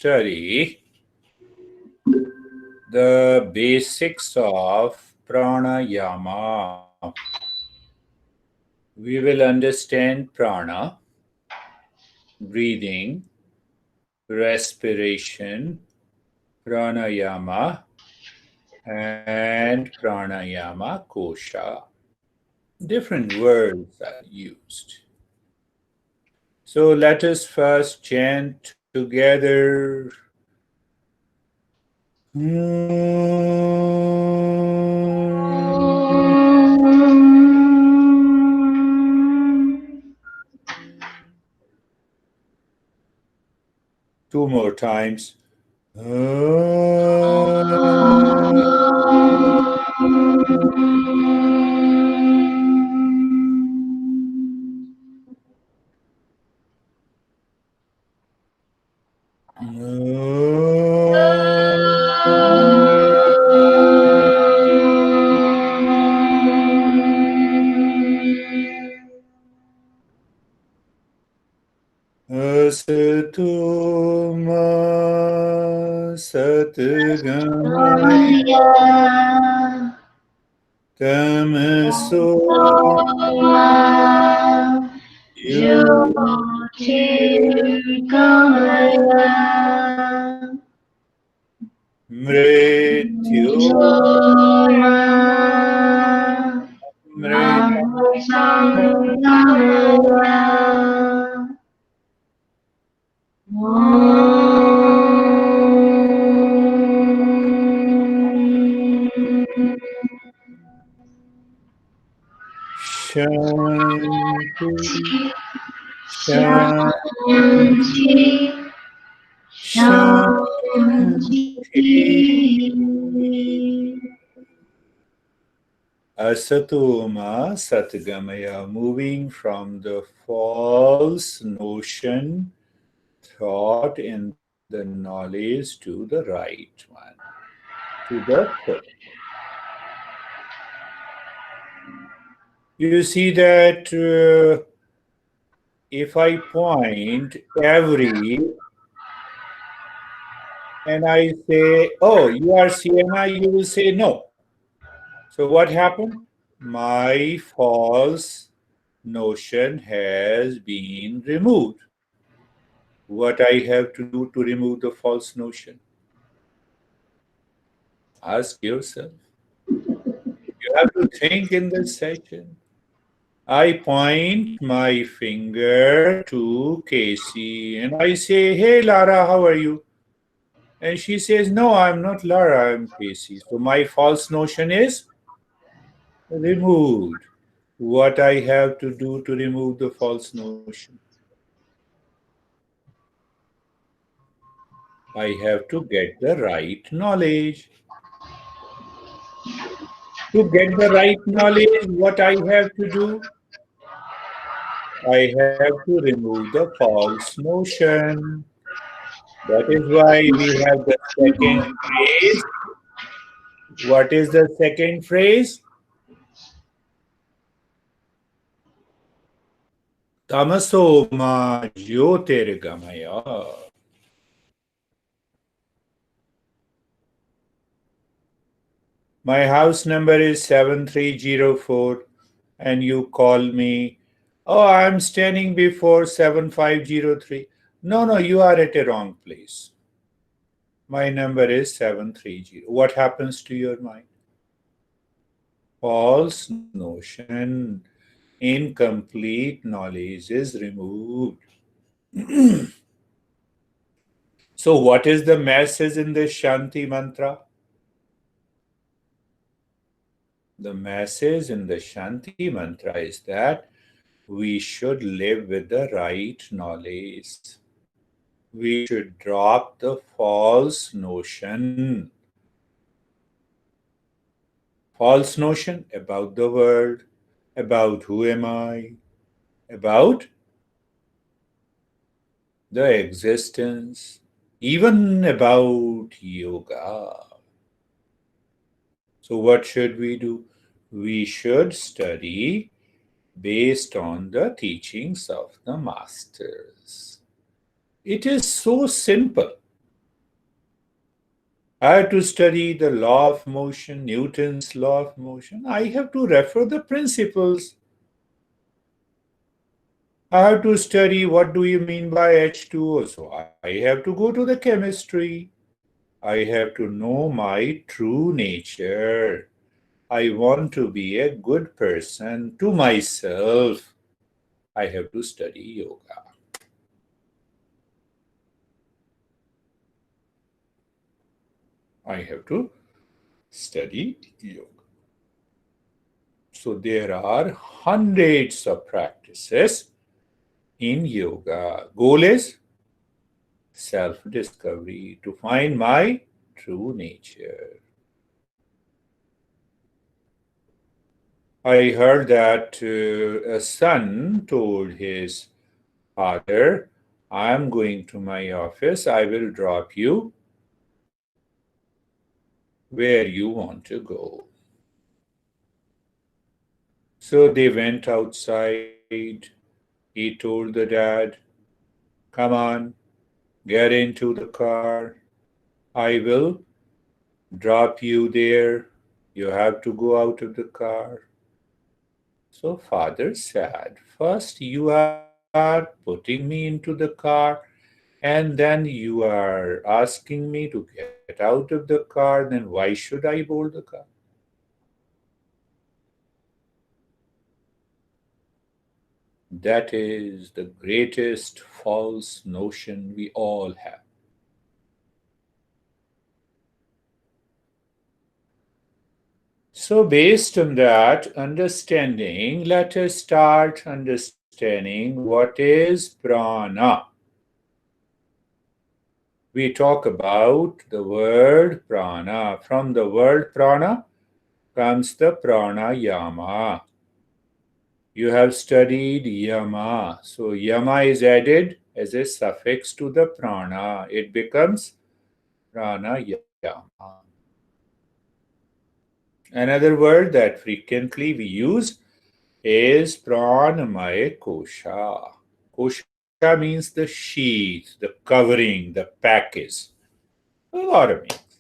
study the basics of pranayama. We will understand prana, breathing, respiration, pranayama, and pranayama kosha. Different words are used. So let us first chant together. Two more times. Asatu ma satgamaya tamaso Jyotirgamaya mrityu Jyoma mrita Amasamgamaya shanti shanti Shanti, shanti. Shanti. Asatoma satgamaya, moving from the false notion, thought in the knowledge to the right one, to the truth. You see that if I point every and I say, oh, you are Sienna, you will say no. So what happened? My false notion has been removed. What I have to do to remove the false notion? Ask yourself. You have to think in this session. I point my finger to Casey and I say, hey, Lara, how are you? And she says, no, I'm not Lara, I'm Casey. So my false notion is removed. What I have to do to remove the false notion? I have to get the right knowledge. To get the right knowledge, what I have to do? I have to remove the false notion. That is why we have the second phrase. What is the second phrase? Tamaso ma jyotirgamaya. My house number is 7304 and you call me. Oh, I'm standing before 7503. No, you are at a wrong place. My number is 730. What happens to your mind? False notion, incomplete knowledge is removed. So, what is the message in the Shanti mantra? The message in the Shanti mantra is that we should live with the right knowledge. We should drop the false notion. False notion about the world, about who am I, about the existence, even about yoga. So, what should we do? We should study based on the teachings of the masters. It is so simple. I have to study the law of motion, Newton's law of motion. I have to refer the principles. I have to study what do you mean by H2O. So I have to go to the chemistry. I have to know my true nature. I want to be a good person to myself. I have to study yoga. I have to study yoga. So there are hundreds of practices in yoga. Goal is self-discovery, to find my true nature. I heard that a son told his father, I am going to my office, I will drop you where you want to go. So they went outside. He told the dad, come on, get into the car. I will drop you there. You have to go out of the car. So father said, first you are putting me into the car and then you are asking me to get out of the car, then why should I board the car? That is the greatest false notion we all have. So, based on that understanding, let us start understanding what is prana. We talk about the word prana. From the word prana comes the pranayama. You have studied yama. So, yama is added as a suffix to the prana. It becomes pranayama. Another word that frequently we use is pranamaya kosha. Kosha means the sheath, the covering, the package. A lot of meanings.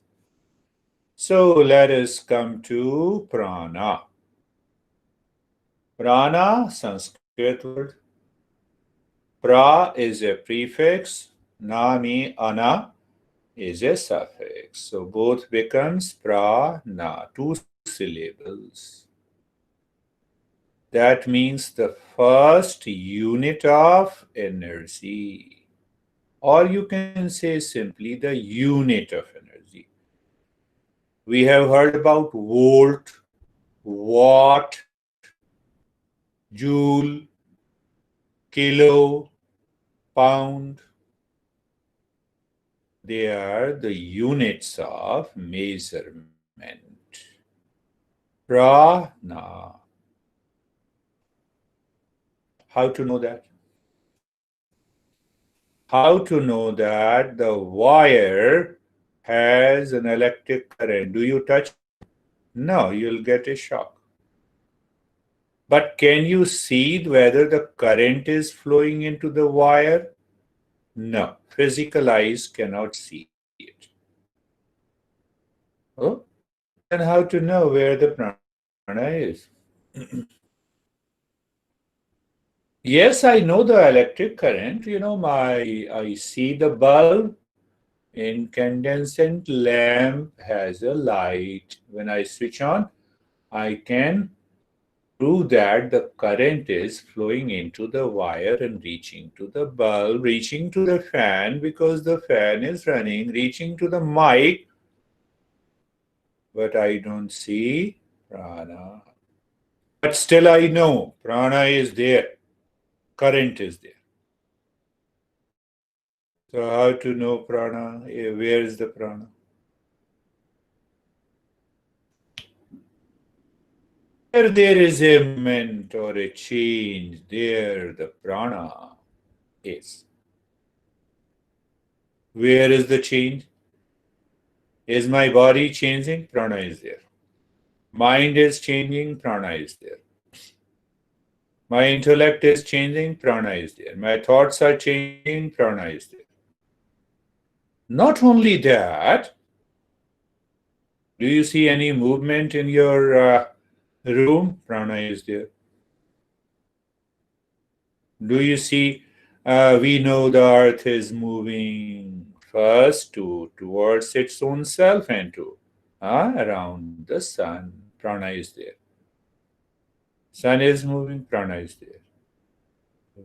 So let us come to prana. Prana, Sanskrit word. Pra is a prefix. Nami, ana is a suffix. So both becomes prana, two syllables. That means the first unit of energy. Or you can say simply the unit of energy. We have heard about volt, watt, joule, kilo, pound. They are the units of measurement. Prana. How to know that? How to know that the wire has an electric current? Do you touch it? No, you'll get a shock. But can you see whether the current is flowing into the wire? No, physical eyes cannot see it. Oh, then how to know where the prana is? Yes, I know the electric current. I see the bulb. Incandescent lamp has a light. When I switch on, I can prove that the current is flowing into the wire and reaching to the bulb, reaching to the fan because the fan is running, reaching to the mic, but I don't see prana. But still I know prana is there, current is there. So how to know prana? Where is the prana? Where there is a movement or a change, there the prana is. Where is the change? Is my body changing? Prana is there. Mind is changing, prana is there. My intellect is changing, prana is there. My thoughts are changing, prana is there. Not only that, Do you see any movement in your room? Prana is there. Do you see? We know the earth is moving first towards its own self and around the sun. Prana is there. Sun is moving, prana is there.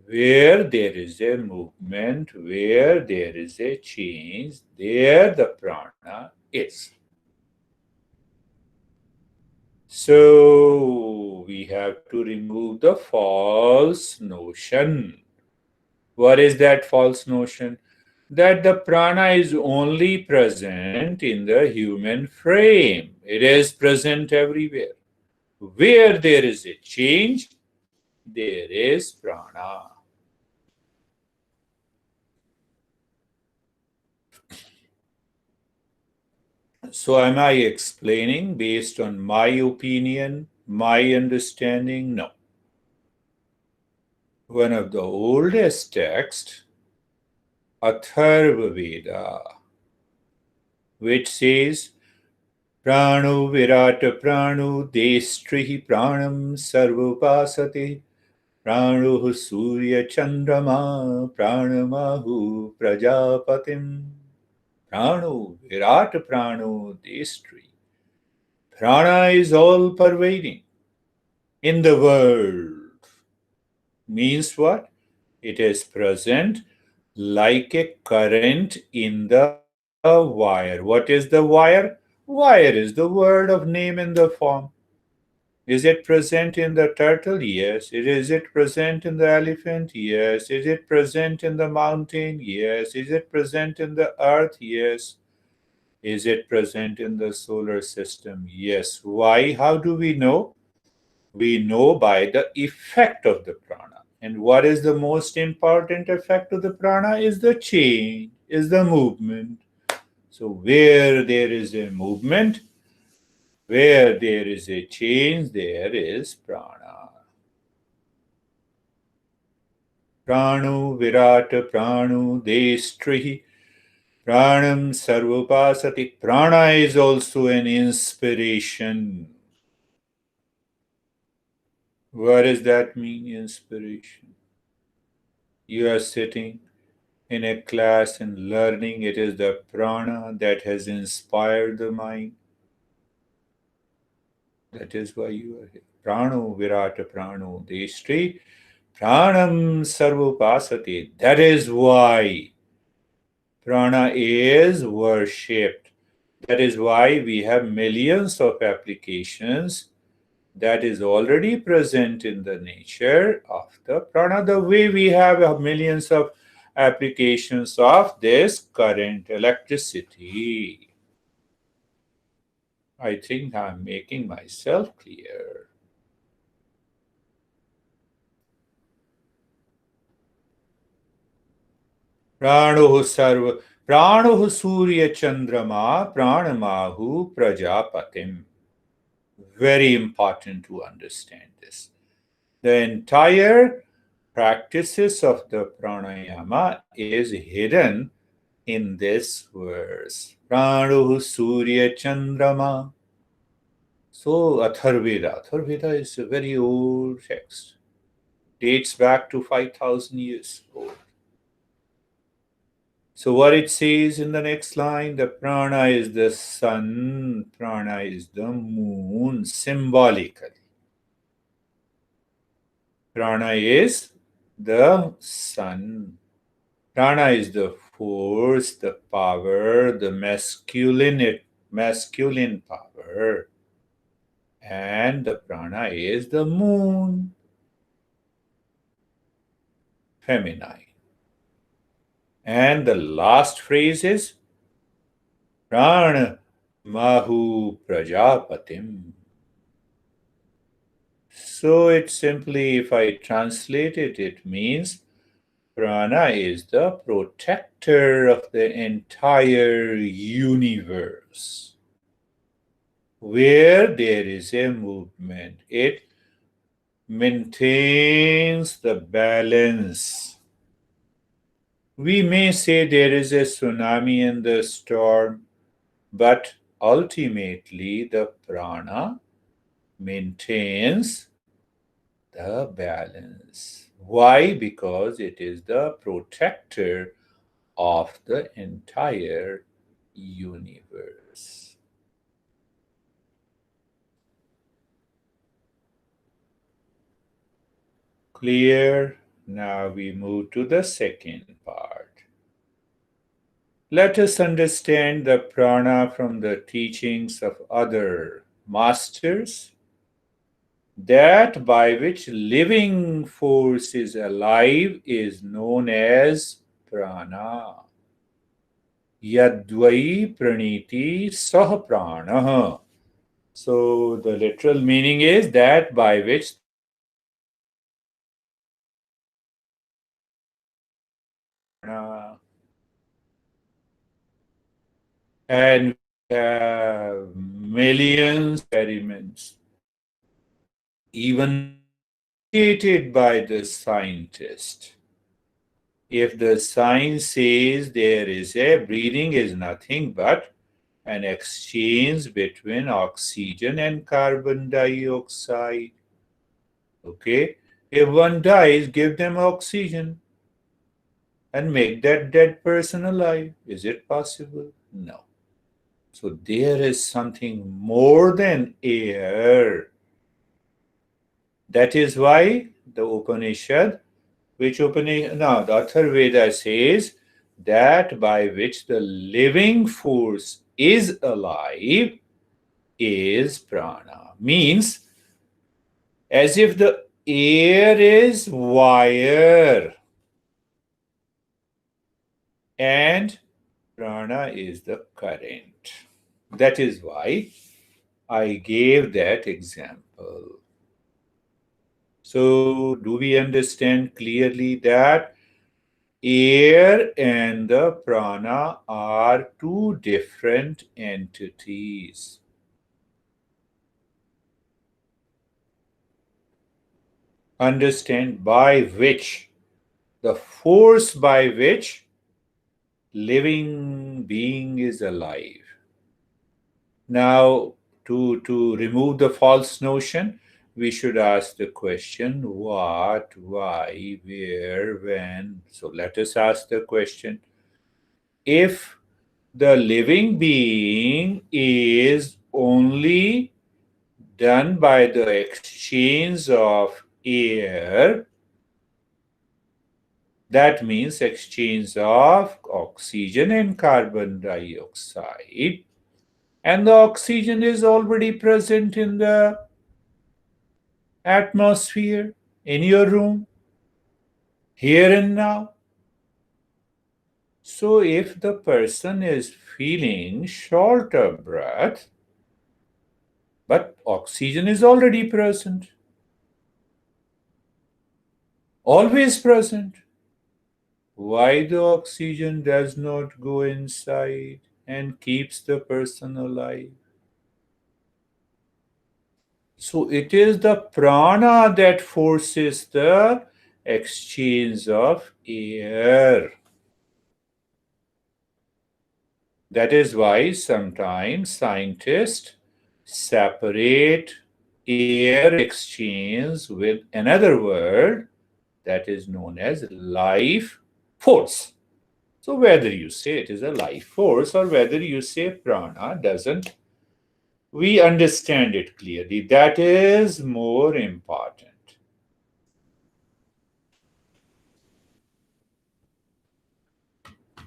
Where there is a movement, where there is a change, there the prana is. So we have to remove the false notion. What is that false notion? That the prana is only present in the human frame. It is present everywhere. Where there is a change, there is prana. So, am I explaining based on my opinion, my understanding? No. One of the oldest texts, Atharva Veda, which says, Prano Virata Prano Destrihi Pranam Sarvopasate Prano Surya Chandrama Pranamahu Prajapatim Prano Virata Prano Destri. Prana is all pervading in the world. Means what? It is present like a current in the wire. What is the wire? Wire is the word of name in the form. Is it present in the turtle? Yes. Is it present in the elephant? Yes. Is it present in the mountain? Yes. Is it present in the earth? Yes. Is it present in the solar system? Yes. Why? How do we know? We know by the effect of the prana. And what is the most important effect of the prana? Is the change, is the movement. So, where there is a movement, where there is a change, there is prana. Prano virata prano destrihi pranam sarvopasati. Prana is also an inspiration. What does that mean, inspiration? You are sitting in a class and learning, it is the prana that has inspired the mind. That is why you are here. Prano virata prano destri pranam sarvopasati. That is why prana is worshipped. That is why we have millions of applications that is already present in the nature of the prana, the way we have millions of applications of this current electricity. I think I'm making myself clear. Pranoh sarva Pranoh Surya Chandrama Pranamahu Prajapatim. Very important to understand this. The entire practices of the pranayama is hidden in this verse. Prano Surya Chandrama. So Atharveda is a very old text. Dates back to 5,000 years old. So what it says in the next line, the prana is the sun, prana is the moon, symbolically. Prana is the sun. Prana is the force, the power, the masculine power. And the prana is the moon, feminine. And the last phrase is Prana Mahu Prajapatim. So it simply, if I translate it, it means Prana is the protector of the entire universe. Where there is a movement, it maintains the balance. We may say there is a tsunami in the storm, but ultimately the prana maintains the balance. Why? Because it is the protector of the entire universe. Clear? Now we move to the second part. Let us understand the prana from the teachings of other masters, that by which living force is alive is known as prana. Yadvai praniti sah prana. So the literal meaning is that by which and we have millions of experiments, even initiated by the scientist. If the science says there is a breathing is nothing but an exchange between oxygen and carbon dioxide. Okay? If one dies, give them oxygen and make that dead person alive. Is it possible? No. So there is something more than air. That is why the Upanishad, which Upanishad, no, the Atharvaveda says that by which the living force is alive is prana. Means as if the air is wire and prana is the current. That is why I gave that example. So, do we understand clearly that air and the prana are two different entities? Understand by which, the force by which living being is alive. Now, to remove the false notion, we should ask the question what, why, where, when. So let us ask the question, if the living being is only done by the exchange of air, that means exchange of oxygen and carbon dioxide, and the oxygen is already present in the atmosphere, in your room, here and now. So, if the person is feeling short of breath, but oxygen is already present, always present, why the oxygen does not go inside and keeps the person alive? So, it is the prana that forces the exchange of air. That is why sometimes scientists separate air exchange with another word that is known as life force. So whether you say it is a life force or whether you say prana doesn't, we understand it clearly. That is more important.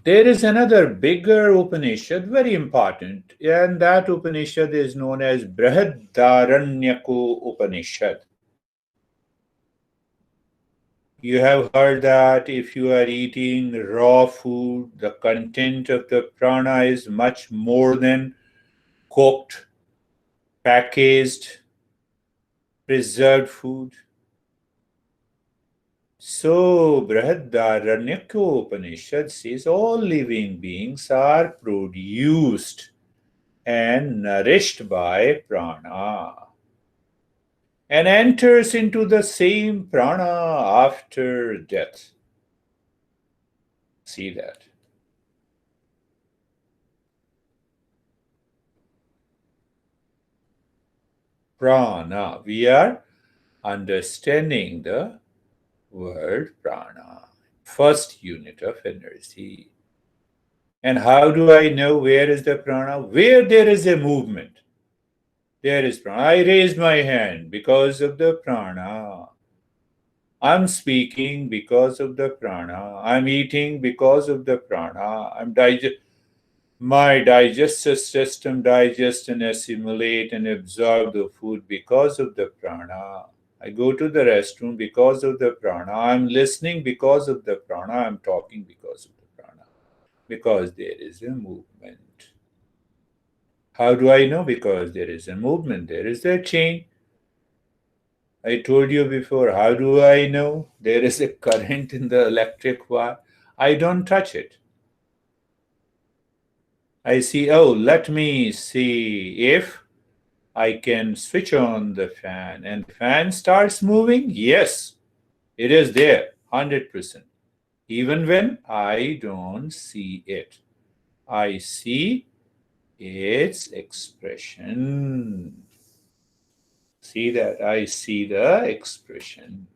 There is another bigger Upanishad, very important, and that Upanishad is known as Brihadaranyaka Upanishad. You have heard that if you are eating raw food, the content of the prana is much more than cooked, packaged, preserved food. So, Brihadaranyaka Upanishad says all living beings are produced and nourished by prana and enters into the same prana after death. See that. Prana. We are understanding the word prana, first unit of energy. And how do I know where is the prana? Where there is a movement, there is prana. I raised my hand because of the prana. I'm speaking because of the prana. I'm eating because of the prana. My digestive system digest and assimilate and absorb the food because of the prana. I go to the restroom because of the prana. I'm listening because of the prana. I'm talking because of the prana. Because there is a movement. How do I know? Because there is a movement. There is a chain. I told you before, how do I know there is a current in the electric wire? I don't touch it. I see, oh, let me see if I can switch on the fan and the fan starts moving. Yes, it is there, 100%. Even when I don't see it, I see its expression. See that? I see the expression.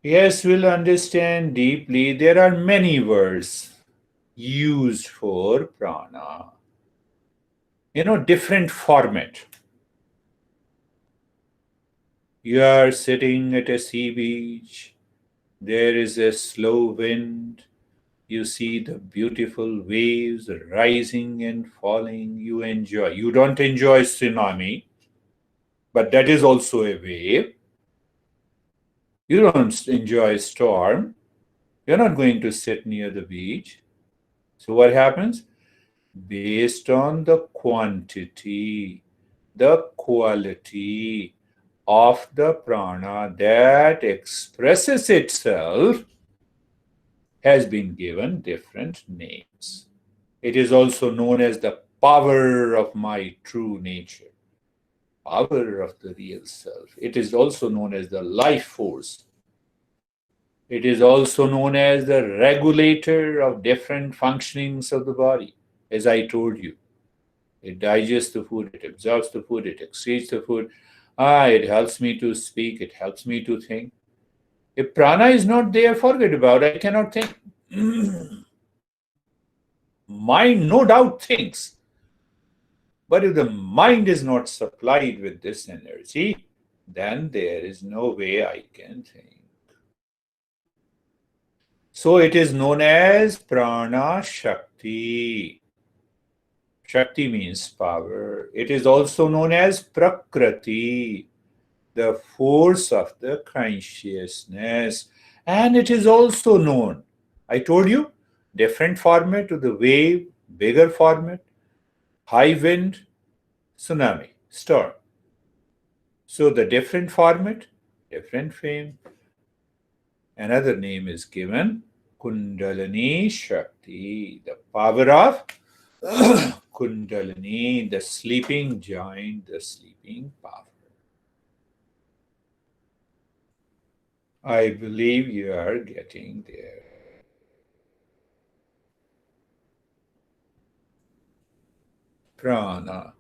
Yes, we'll understand deeply. There are many words used for prana. Different format. You are sitting at a sea beach. There is a slow wind. You see the beautiful waves rising and falling. You enjoy. You don't enjoy tsunami, but that is also a wave. You don't enjoy storm. You're not going to sit near the beach. So what happens? Based on the quantity, the quality of the prana that expresses itself has been given different names. It is also known as the power of my true nature, power of the real self. It is also known as the life force. It is also known as the regulator of different functionings of the body. As I told you, it digests the food, it absorbs the food, it excretes the food. It helps me to speak, it helps me to think. If prana is not there, forget about it. I cannot think. Mind no doubt thinks. But if the mind is not supplied with this energy, then there is no way I can think. So it is known as Prana Shakti. Shakti means power. It is also known as Prakriti, the force of the consciousness. And it is also known, I told you, different format to the wave, bigger format, high wind, tsunami, storm. So the different format, different fame. Another name is given Kundalini Shakti, the power of Kundalini, the sleeping giant, the sleeping power. I believe you are getting there. Prana.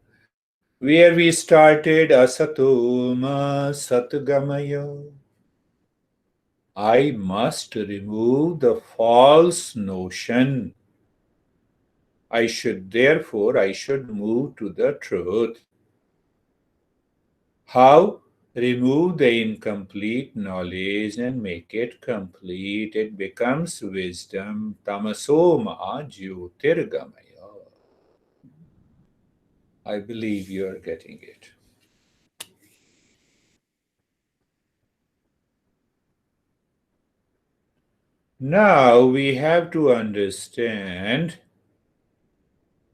Where we started Asatoma Satgamaya. I must remove the false notion. I should move to the truth. How? Remove the incomplete knowledge and make it complete. It becomes wisdom. Tamasoma jyotirgamaya. I believe you are getting it. Now we have to understand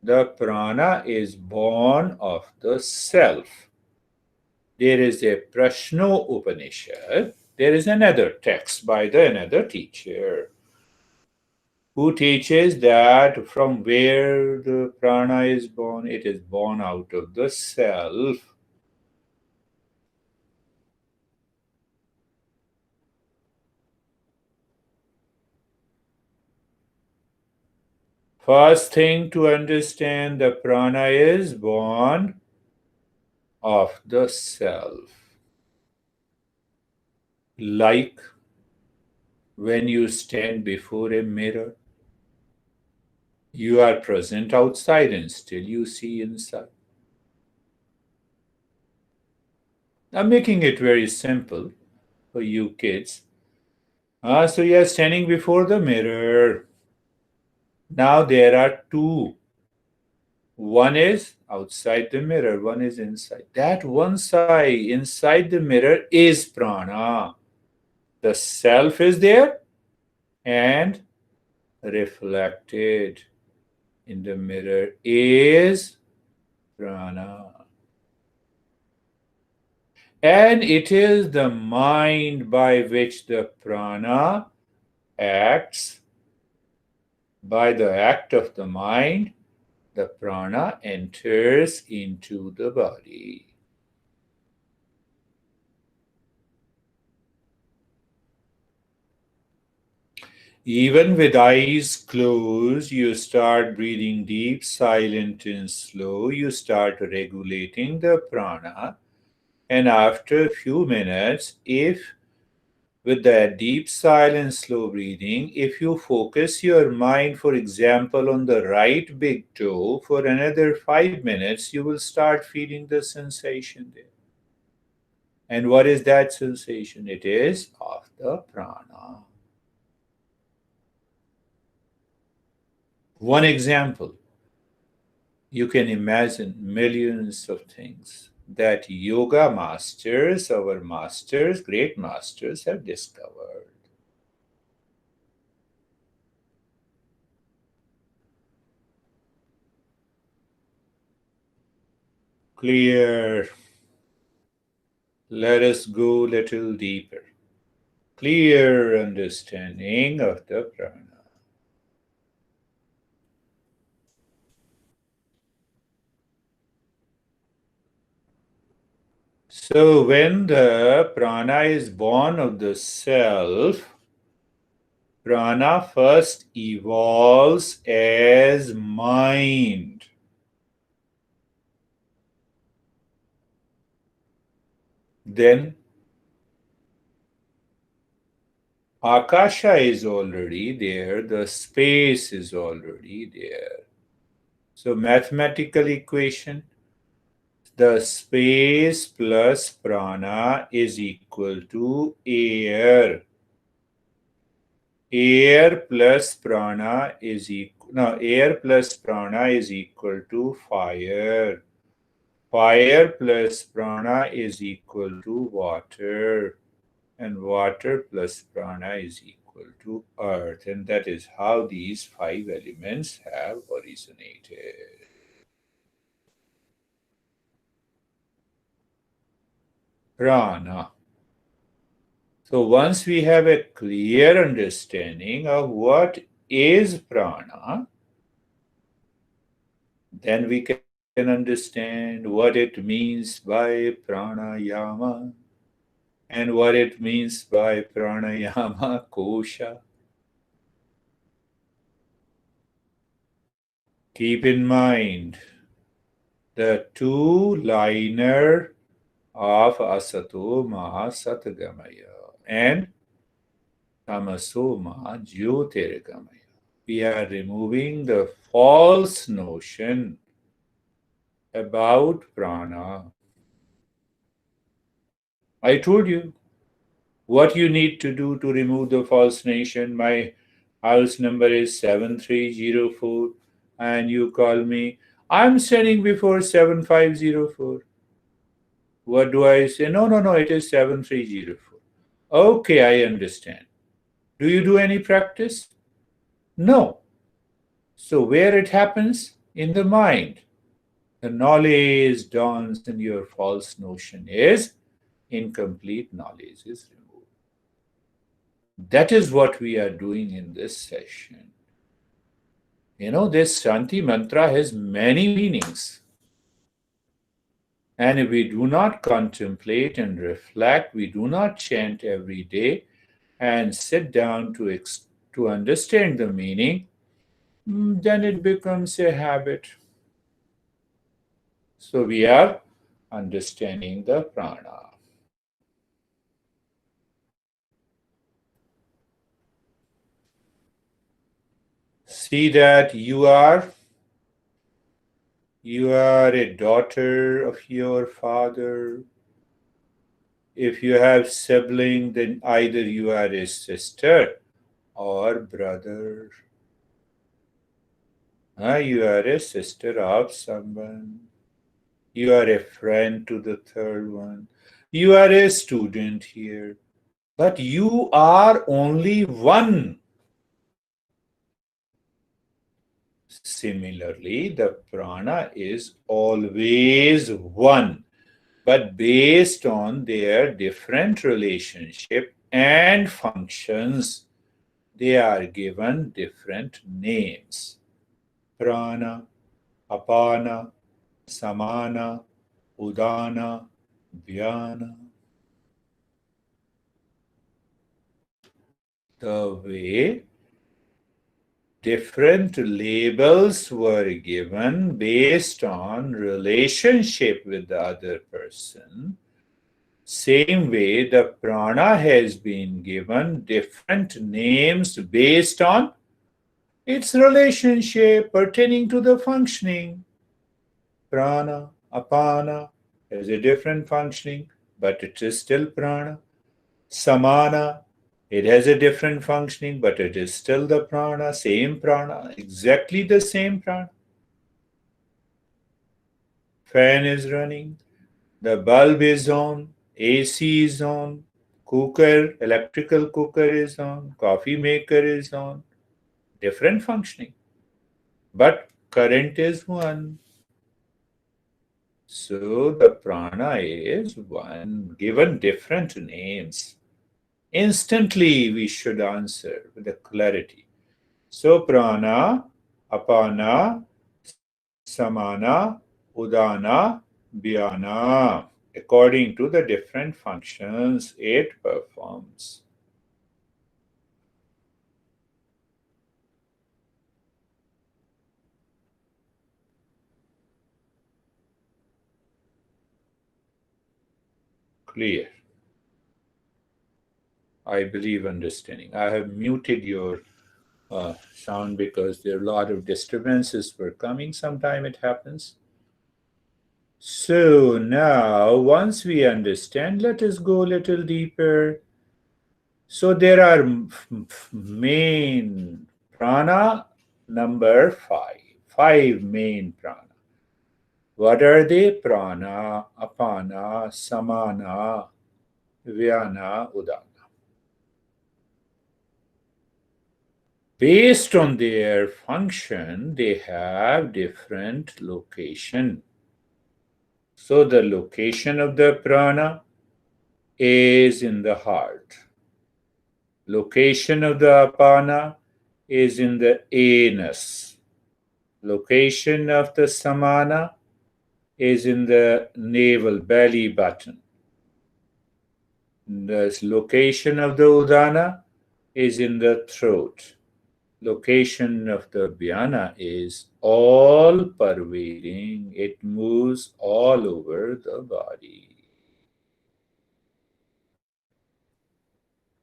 the prana is born of the self. There is a Prashno Upanishad. There is another text by another teacher who teaches that from where the prana is born, it is born out of the self. First thing to understand, the prana is born of the self. Like when you stand before a mirror, you are present outside and still you see inside. I'm making it very simple for you kids. So you are standing before the mirror. Now there are two. One is outside the mirror, one is inside. That one side inside the mirror is prana. The self is there and reflected in the mirror is prana. And it is the mind by which the prana acts. By the act of the mind, the prana enters into the body. Even with eyes closed, you start breathing deep, silent, and slow. You start regulating the prana. And after a few minutes, if with that deep, silent, slow breathing, if you focus your mind, for example, on the right big toe for another 5 minutes, you will start feeling the sensation there. And what is that sensation? It is of the prana. One example, you can imagine millions of things that yoga masters, our masters, great masters, have discovered. Clear. Let us go little deeper. Clear understanding of the prana. So, when the prana is born of the self, prana first evolves as mind. Then, akasha is already there, the space is already there. So, mathematical equation, the space plus prana is equal to air. Air plus prana is equal, no, air plus prana is equal to fire. Fire plus prana is equal to water. And water plus prana is equal to earth. And that is how these five elements have originated. Prana. So once we have a clear understanding of what is prana, then we can understand what it means by pranayama and what it means by pranayama kosha. Keep in mind the two-liner of asato ma satgamaya and tamaso ma jyotirgamaya. We are removing the false notion about prana. I told you what you need to do to remove the false notion. My house number is 7304 and you call me. I'm standing before 7504. What do I say? No, no, no, it is 7304. Okay, I understand. Do you do any practice? No. So, where it happens? In the mind. The knowledge dawns and your false notion is incomplete knowledge is removed. That is what we are doing in this session. You know, this Shanti mantra has many meanings. And if we do not contemplate and reflect, we do not chant every day and sit down to understand the meaning, then it becomes a habit. So we are understanding the prana. See that you are a daughter of your father. If you have sibling, then either you are a sister or brother. You are a sister of someone. You are a friend to the third one. You are a student here. But you are only one. Similarly, the prana is always one, but based on their different relationship and functions, they are given different names. Prana, apana, samana, udana, vyana. The way different labels were given based on relationship with the other person, same way the prana has been given different names based on its relationship pertaining to the functioning. Prana, apana has a different functioning, but it is still prana. Samana, it has a different functioning, but it is still the prana, same prana, exactly the same prana. Fan is running, the bulb is on, AC is on, cooker, electrical cooker is on, coffee maker is on, different functioning. But current is one. So the prana is one, given different names. Instantly we should answer with a clarity. So prana, apana, samana, udana, vyana. According to the different functions it performs. Clear. I believe understanding. I have muted your sound because there are a lot of disturbances were coming. Sometime it happens. So now, once we understand, let us go a little deeper. So there are main prana number five. Five main prana. What are they? Prana, apana, samana, vyana, udana. Based on their function, they have different location. So the location of the prana is in the heart. Location of the apana is in the anus. Location of the samana is in the navel, belly button. The location of the udana is in the throat. Location of the vyana is all pervading. It moves all over the body.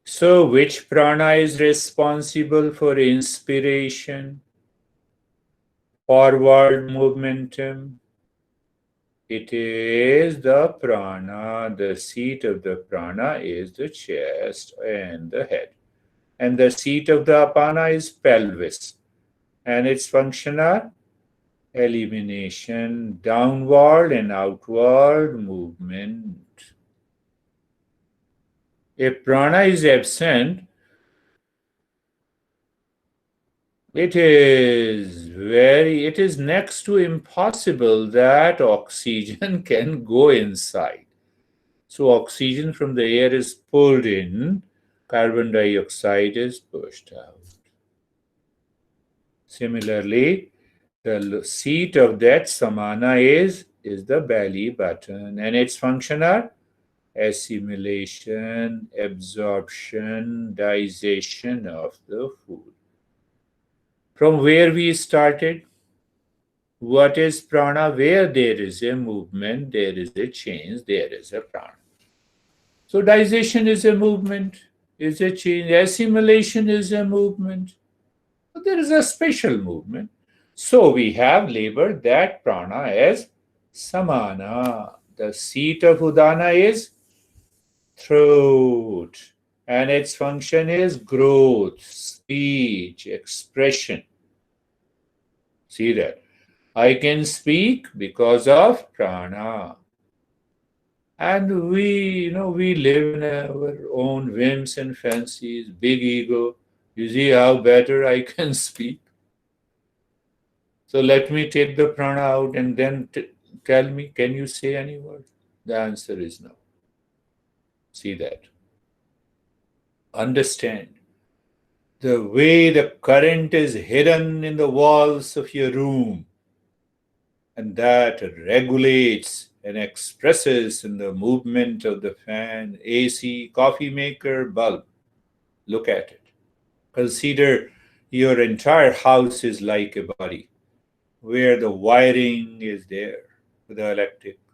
So, which prana is responsible for inspiration, forward momentum? It is the prana. The seat of the prana is the chest and the head. And the seat of the apana is pelvis. And its function are elimination, downward and outward movement. If prana is absent, it is next to impossible that oxygen can go inside. So oxygen from the air is pulled in, carbon dioxide is pushed out. Similarly, the seat of that samana is the belly button, and its function are assimilation, absorption, digestion of the food. From where we started, what is prana? Where there is a movement, there is a change, there is a prana. So digestion is a movement, is a change. Assimilation is a movement. But there is a special movement. So we have labeled that prana as samana. The seat of udana is throat, and its function is growth, speech, expression. See that? I can speak because of prana. And we live in our own whims and fancies, big ego. You see how better I can speak. So let me take the prana out and then tell me, can you say any word? The answer is no. See that. Understand the way the current is hidden in the walls of your room, and that regulates and expresses in the movement of the fan, AC, coffee maker, bulb. Look at it. Consider your entire house is like a body where the wiring is there, the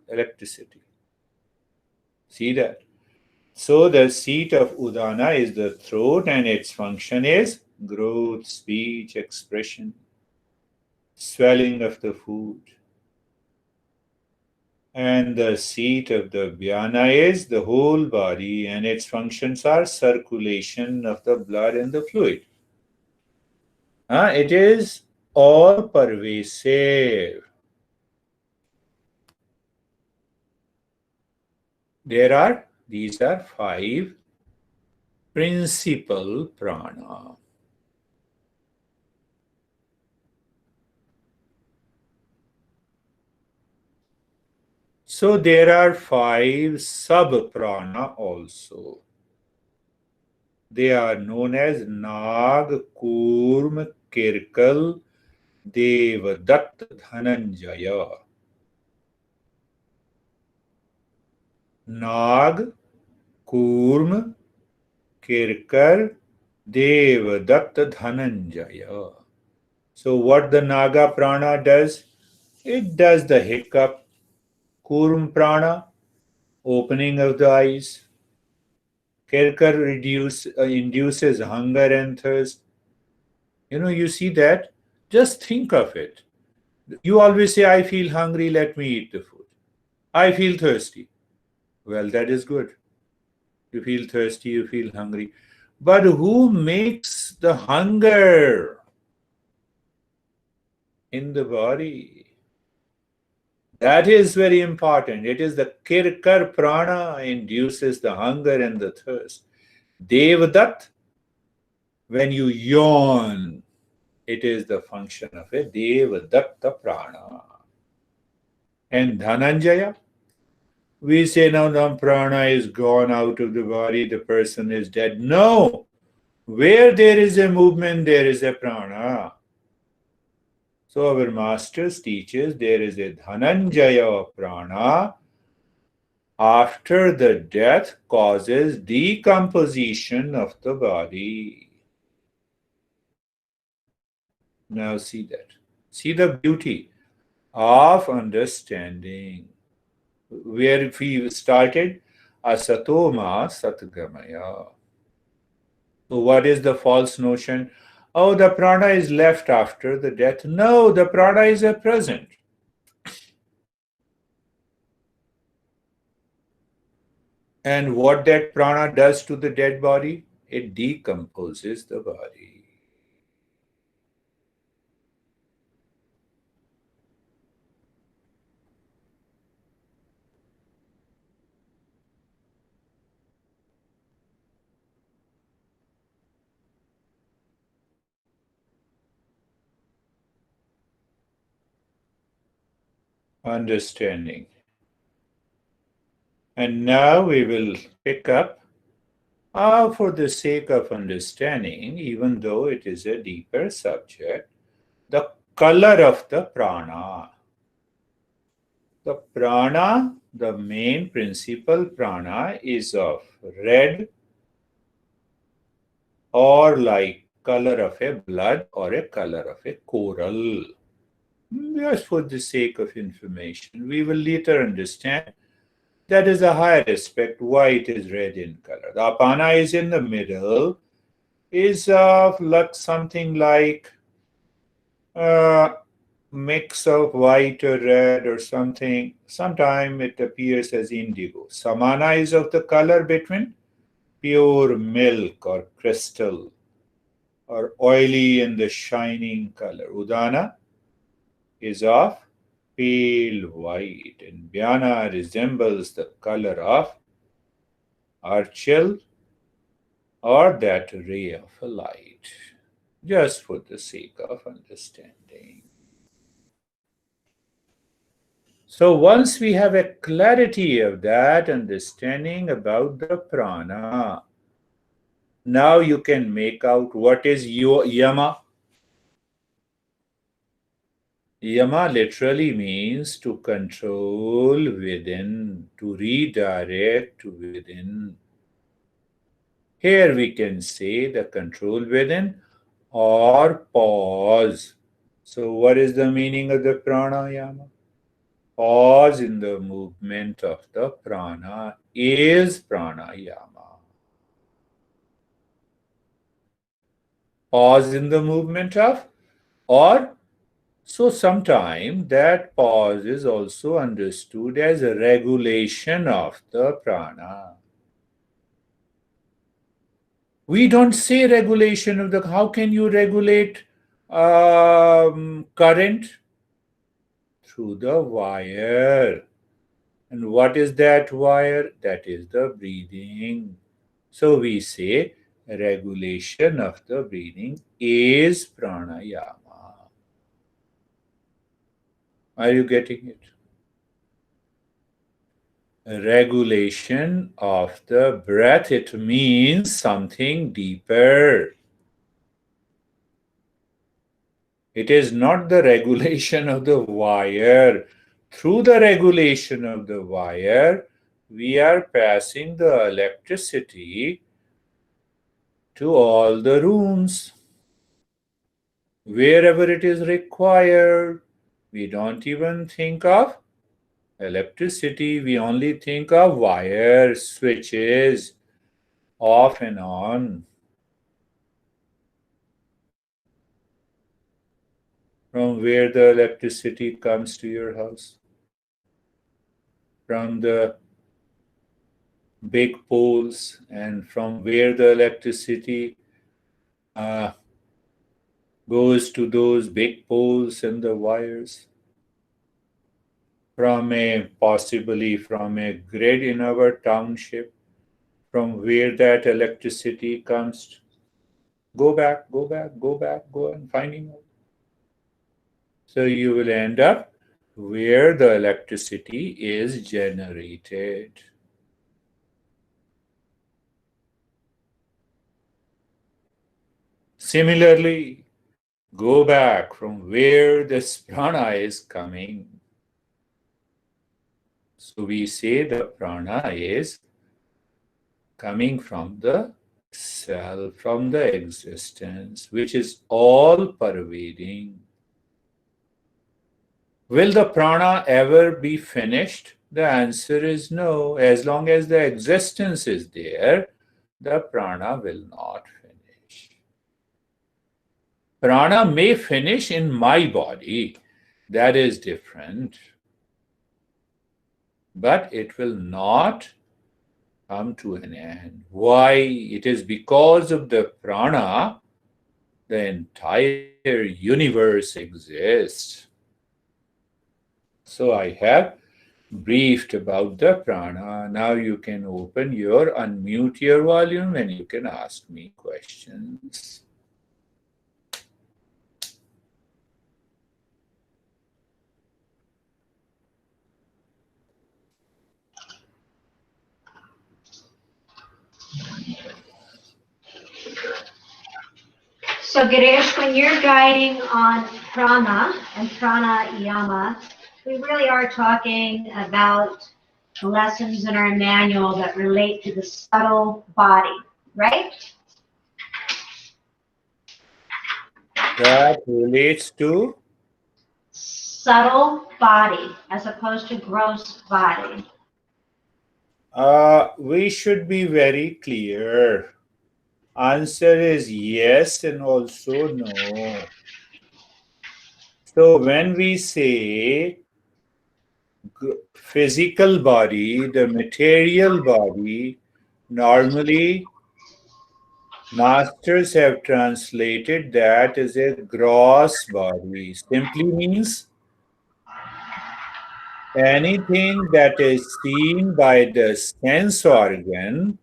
electricity. See that? So the seat of udana is the throat, and its function is growth, speech, expression, swelling of the food. And the seat of the vyana is the whole body, and its functions are circulation of the blood and the fluid. It is all pervasive. These are 5 principal prana. So there are 5 sub prana also. They are known as Nag, Kurm, Kirkal, Devadatt, Dhananjaya. Nag, Kurm, Kirkar, Devadatt, Dhananjaya. So what the Naga prana does? It does the hiccup. Kurm prana, opening of the eyes. Kirkar induces hunger and thirst. You see that? Just think of it. You always say, I feel hungry, let me eat the food. I feel thirsty. Well, that is good. You feel thirsty, you feel hungry. But who makes the hunger in the body? That is very important. It is the Kirkar prana induces the hunger and the thirst. Devadatt, when you yawn, it is the function of a Devadatta prana. And Dhananjaya, we say now the prana is gone out of the body, the person is dead. No! Where there is a movement, there is a prana. So our masters teaches there is a Dhananjaya prana. After the death causes decomposition of the body. Now see that. See the beauty of understanding. Where we started, asatoma satgamaya. So what is the false notion? Oh, the prana is left after the death. No, the prana is a present. And what that prana does to the dead body? It decomposes the body. Understanding. And now we will pick up, for the sake of understanding, even though it is a deeper subject, the color of the prana. The prana, the main principal prana, is of red or like color of a blood or a color of a coral. Just for the sake of information, we will later understand that is a higher aspect why it is red in color. The apana is in the middle, is of something like a mix of white or red or something. Sometimes it appears as indigo. Samana is of the color between pure milk or crystal or oily and the shining color. Udana is of pale white, and Vyana resembles the color of archil or that ray of a light, just for the sake of understanding. So once we have a clarity of that understanding about the prana, now you can make out what is your yama. Yama literally means to control within, to redirect within. Here we can say the control within or pause. So what is the meaning of the pranayama? Pause in the movement of the prana is pranayama. Pause in the movement of, or so sometimes that pause is also understood as a regulation of the prana. We don't say regulation of the, how can you regulate current? Through the wire. And what is that wire? That is the breathing. So we say regulation of the breathing is pranayama. Are you getting it? Regulation of the breath, it means something deeper. It is not the regulation of the wire. Through the regulation of the wire, we are passing the electricity to all the rooms. Wherever it is required, we don't even think of electricity, we only think of wires, switches, off and on. From where the electricity comes to your house? From the big poles, and from where the electricity goes to those big poles and the wires? Possibly from a grid in our township, from where that electricity comes. Go back, go and finding out. So you will end up where the electricity is generated. Similarly, go back from where this prana is coming. So we say the prana is coming from the self, from the existence, which is all pervading. Will the prana ever be finished? The answer is no. As long as the existence is there, the prana will not finish. Prana may finish in my body, that is different, but it will not come to an end. Why? It is because of the prana the entire universe exists. So I have briefed about the prana. Now you can unmute your volume and you can ask me questions. So Girish, when you're guiding on prana and pranayama, we really are talking about the lessons in our manual that relate to the subtle body, right? That relates to subtle body as opposed to gross body. we should be very clear. Answer is yes and also no. So when we say physical body, the material body, normally masters have translated that as a gross body. Simply means anything that is seen by the sense organ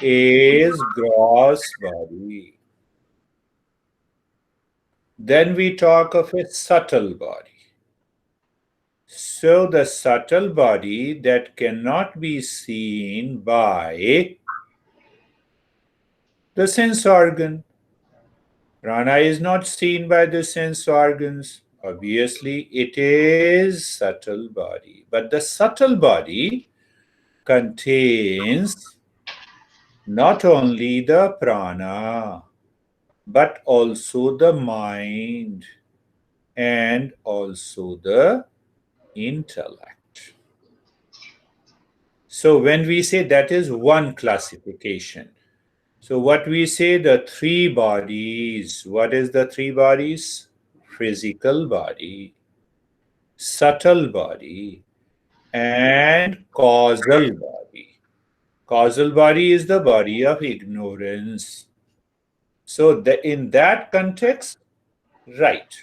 is gross body. Then we talk of a subtle body. So the subtle body that cannot be seen by the sense organ. Prana is not seen by the sense organs. Obviously, it is subtle body. But the subtle body contains not only the prana, but also the mind and also the intellect. So when we say that is one classification. So what we say the three bodies, what is the three bodies? Physical body, subtle body, and causal body. Causal body is the body of ignorance. So in that context, right.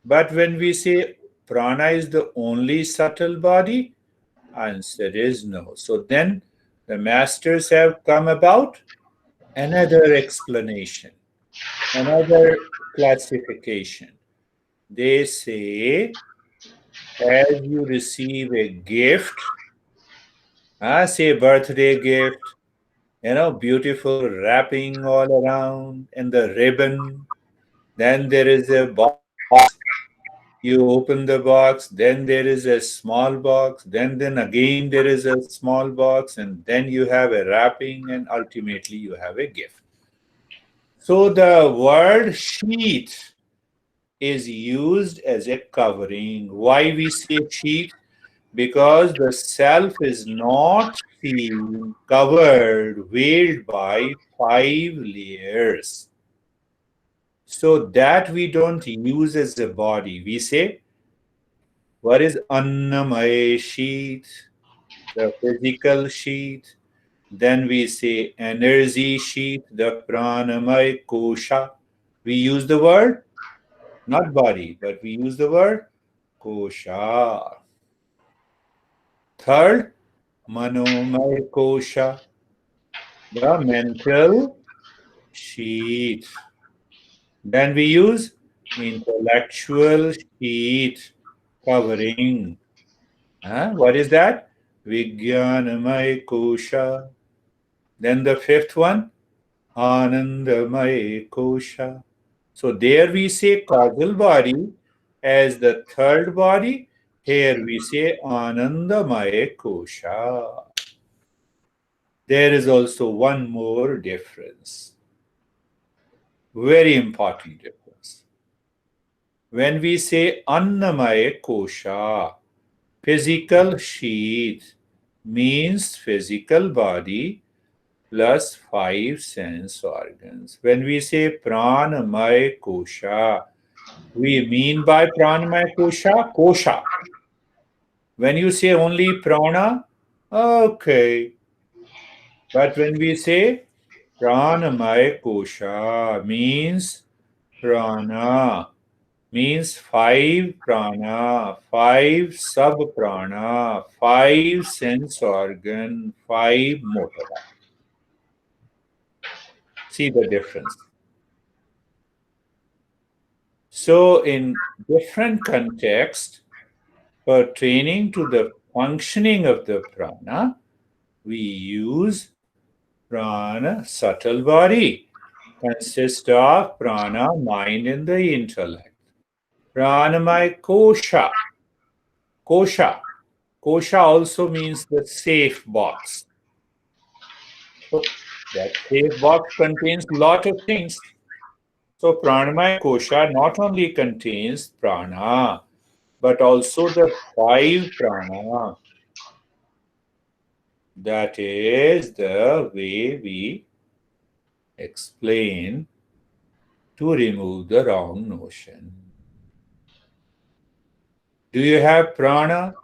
But when we say prana is the only subtle body, answer is no. So then the masters have come about another explanation, another classification. They say, as you receive a gift, say birthday gift, beautiful wrapping all around and the ribbon. Then there is a box. You open the box, then there is a small box, then again there is a small box, and then you have a wrapping, and ultimately you have a gift. So the word sheath is used as a covering. Why we say sheath? Because the self is not seen, covered, veiled by 5 layers. So that we don't use as a body. We say, what is Annamaya sheath? The physical sheath. Then we say energy sheath, the Pranamaya Kosha. We use the word, not body, but we use the word Kosha. Third, Manomaya Kosha, the mental sheath. Then we use intellectual sheath, covering. What is that? Vijnanamaya Kosha. Then the fifth one, Anandamaya Kosha. So there we say causal body as the third body. Here we say Anandamaya Kosha. There is also one more difference. Very important difference. When we say Annamaya Kosha, physical sheath means physical body plus 5 sense organs. When we say Pranamaya Kosha, we mean by Pranamaya Kosha, Kosha. When you say only prana, okay. But when we say Pranamaya Kosha means prana, means 5 prana, 5 sub-prana, 5 sense organ, 5 motor. See the difference. So in different context, pertaining to the functioning of the prana, we use prana, subtle body, consists of prana, mind, and the intellect. Pranamaya kosha. Kosha. Kosha also means the safe box. So that safe box contains lot of things. So Pranamaya Kosha not only contains prana, but also the 5 prana. That is the way we explain to remove the wrong notion. Do you have prana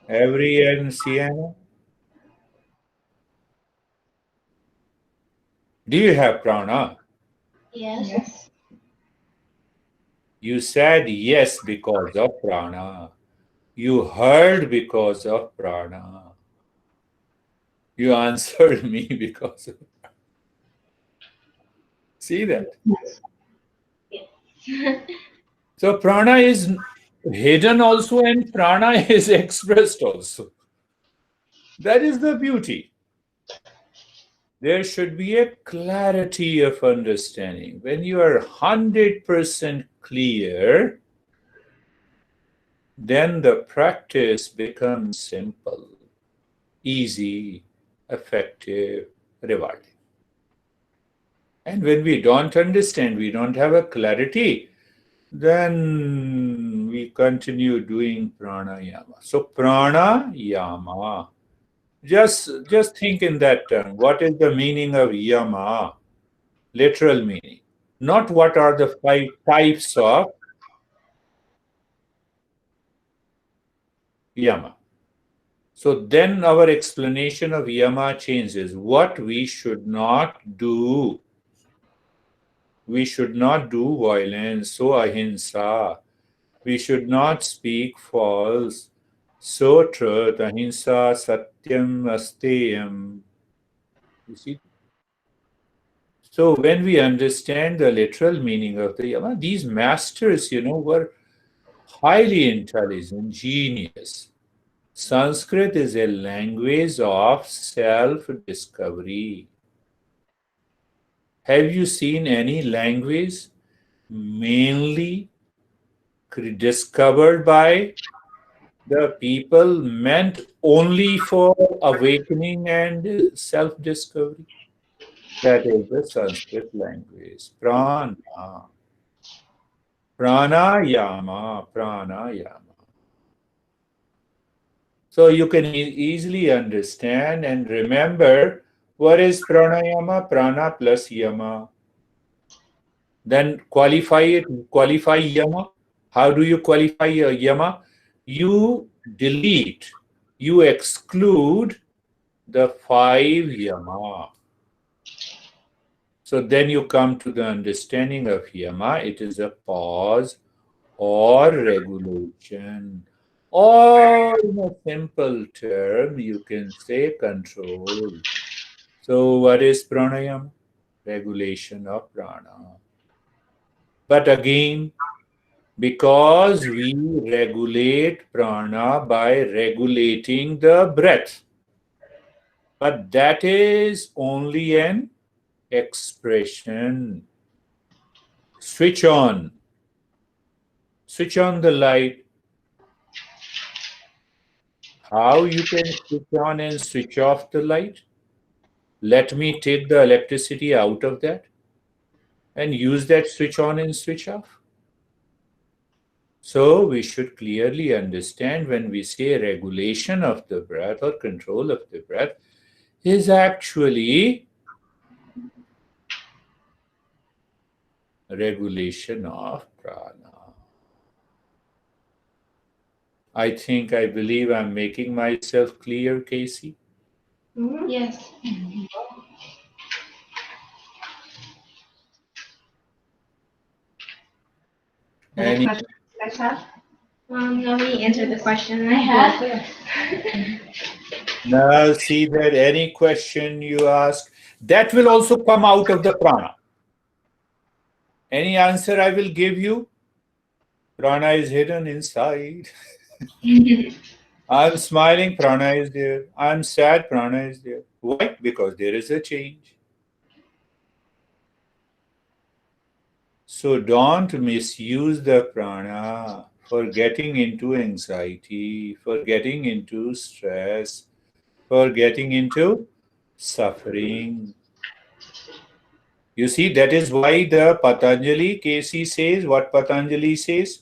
every year in Siena? Do you have prana? Yes. You said yes because of prana. You heard because of prana. You answered me because of. See that? So prana is hidden also and prana is expressed also. That is the beauty. There should be a clarity of understanding. When you are 100% clear, then the practice becomes simple, easy, effective, rewarding. And when we don't understand, we don't have a clarity, then we continue doing pranayama. So pranayama, just think in that term. What is the meaning of yama? Literal meaning. Not what are the 5 types of yama. So then our explanation of yama changes. What we should not do. We should not do violence, so ahimsa. We should not speak false, so truth, ahimsa, satyam, asteyam. You see? So when we understand the literal meaning of the yama, these masters, were highly intelligent, genius. Sanskrit is a language of self-discovery. Have you seen any language mainly discovered by the people meant only for awakening and self-discovery? That is the Sanskrit language. Prana. Pranayama. Pranayama. So you can easily understand and remember what is pranayama, prana plus yama. Then qualify yama. How do you qualify a yama? You delete, you exclude the 5 yama. So then you come to the understanding of yama. It is a pause or regulation. Or in a simple term, you can say control. So what is pranayama? Regulation of prana. But again, because we regulate prana by regulating the breath, but that is only an expression. Switch on the light. How you can switch on and switch off the light? Let me take the electricity out of that and use that switch on and switch off. So we should clearly understand when we say regulation of the breath or control of the breath is actually regulation of prana. I believe I'm making myself clear, Casey. Yes. Any Any questions you guys have? Let me answer the question I had. now see that any question you ask, that will also come out of the prana. Any answer I will give you, prana is hidden inside. I'm smiling, prana is there. I'm sad, prana is there. Why? Because there is a change. So don't misuse the prana for getting into anxiety, for getting into stress, for getting into suffering. You see, that is why the Patanjali, Casey says, what Patanjali says?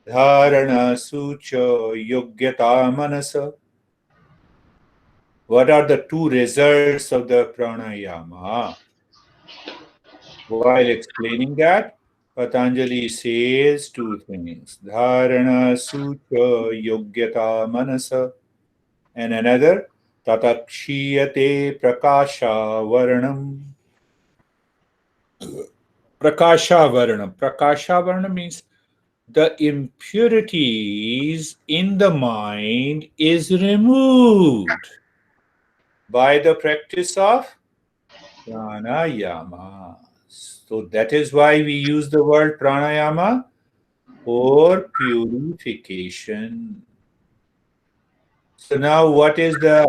Dharana sucha yogyata manasa. What are the two results of the pranayama? While explaining that, Patanjali says two things. Dharana sucha yogyata manasa. And another, tatakshiyate prakasha varanam. Prakasha varanam. Prakasha varanam means the impurities in the mind is removed by the practice of pranayama. So that is why we use the word pranayama for purification. So now what is the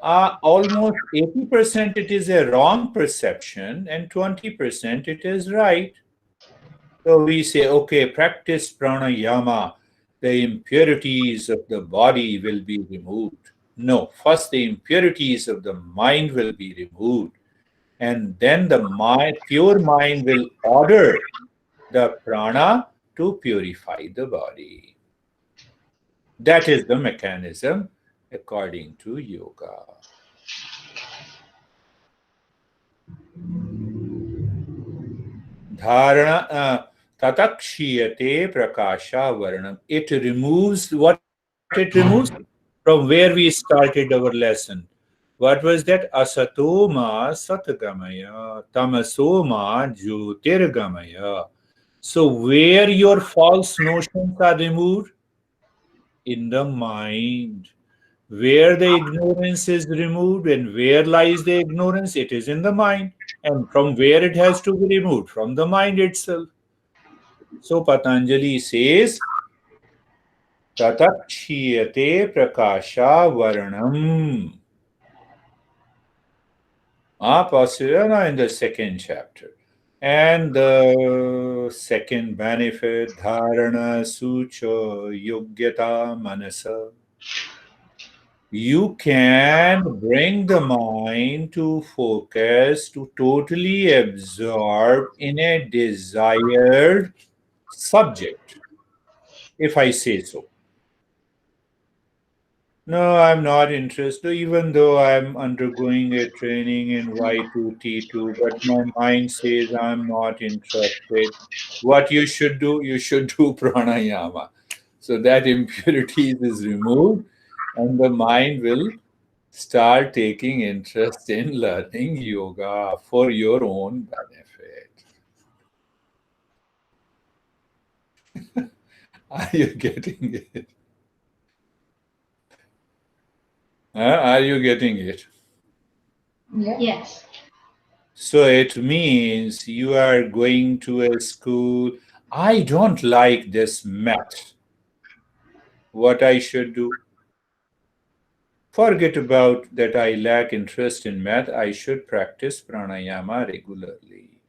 almost 80% it is a wrong perception and 20% it is right. So we say, okay, practice pranayama, the impurities of the body will be removed. No, first the impurities of the mind will be removed, and then the pure mind will order the prana to purify the body. That is the mechanism according to yoga. Dharana tatakshiyate prakasha varanam. It removes what it removes from where we started our lesson. What was that? Asatoma satgamaya, tamasoma jyotirgamaya. So where your false notions are removed? In the mind. Where the ignorance is removed and where lies the ignorance, it is in the mind. And from where it has to be removed? From the mind itself. So Patanjali says, tatakshiyate prakasha varanam. Pasirana in the second chapter. And the second benefit, dharana sucha yogyata manasa. You can bring the mind to focus, to totally absorb in a desired subject, if I say so. No, I'm not interested, even though I'm undergoing a training in Y2, T2, but my mind says I'm not interested. What you should do, you should do pranayama. So that impurity is removed and the mind will start taking interest in learning yoga for your own benefit. Are you getting it? Are you getting it? Yes. So it means you are going to a school. I don't like this math. What I should do? Forget about that I lack interest in math. I should practice pranayama regularly.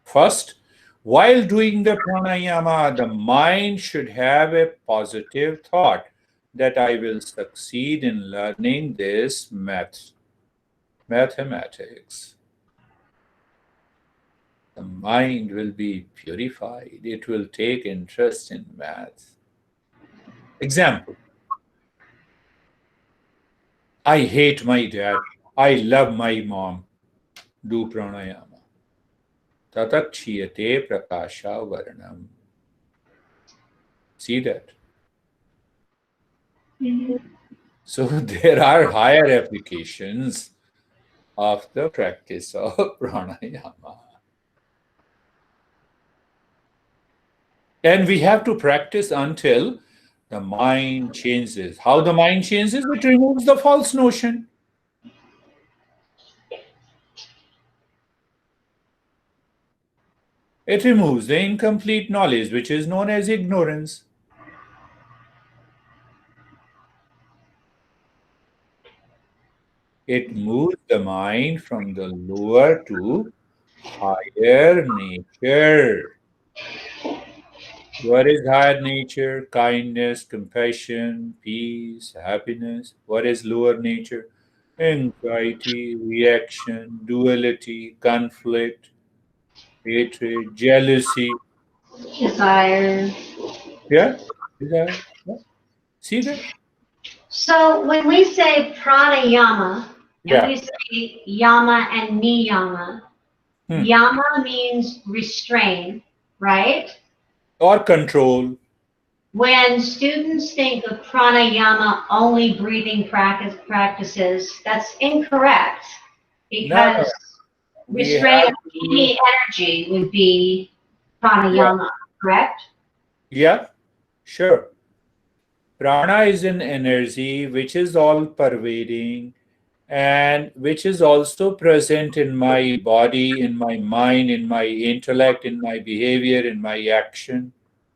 First, while doing the pranayama, the mind should have a positive thought that I will succeed in learning this mathematics. The mind will be purified. It will take interest in math. Example, I hate my dad. I love my mom. Do pranayama. Tatakshiyate prakasha varanam. See that? So there are higher applications of the practice of pranayama. And we have to practice until the mind changes. How the mind changes? It removes the false notion. It removes the incomplete knowledge, which is known as ignorance. It moves the mind from the lower to higher nature. What is higher nature? Kindness, compassion, peace, happiness. What is lower nature? anxiety, reaction, duality, conflict, hatred, jealousy. Desire. Yeah? Desire. Yeah. See that? So when we say pranayama and Yeah. we say yama and niyama, Hmm. yama means restrain, right? Or control. When students think of pranayama only breathing practices, that's incorrect No, because no. We restraint have of to. any energy would be Yeah. pranayama, correct? Yeah. Sure. Prana is an energy which is all pervading and which is also present in my body, in my mind, in my intellect, in my behavior, in my action.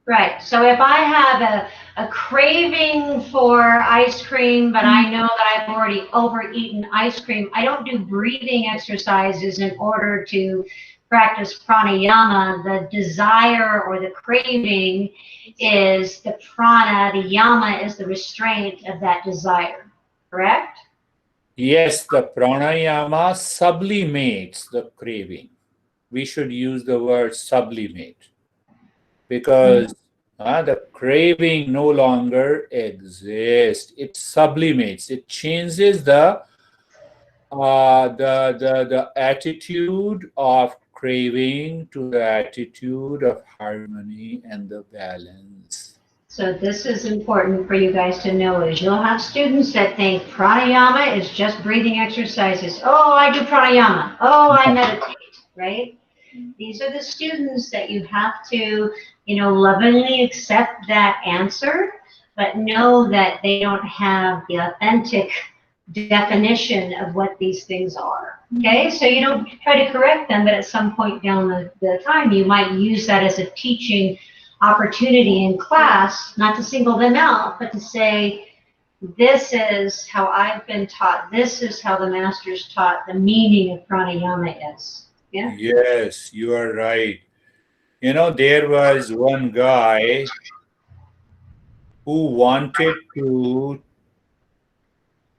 Right. So if I have a craving for ice cream, but I know that I've already overeaten ice cream, I don't do breathing exercises in order to practice pranayama. The desire or the craving is the prana, the yama is the restraint of that desire. Correct? Yes, the pranayama sublimates the craving. We should use the word sublimate because the craving no longer exists. It sublimates. It changes the attitude of craving to the attitude of harmony and the balance. So this is important for you guys to know is you'll have students that think pranayama is just breathing exercises. Oh, I do pranayama. Oh, I meditate, right? These are the students that you have to, lovingly accept that answer, but know that they don't have the authentic definition of what these things are. Okay, so you don't try to correct them, but at some point down the time, you might use that as a teaching opportunity in class, not to single them out, but to say, this is how I've been taught, this is how the masters taught the meaning of pranayama is. Yeah. Yes, you are right. There was one guy who wanted to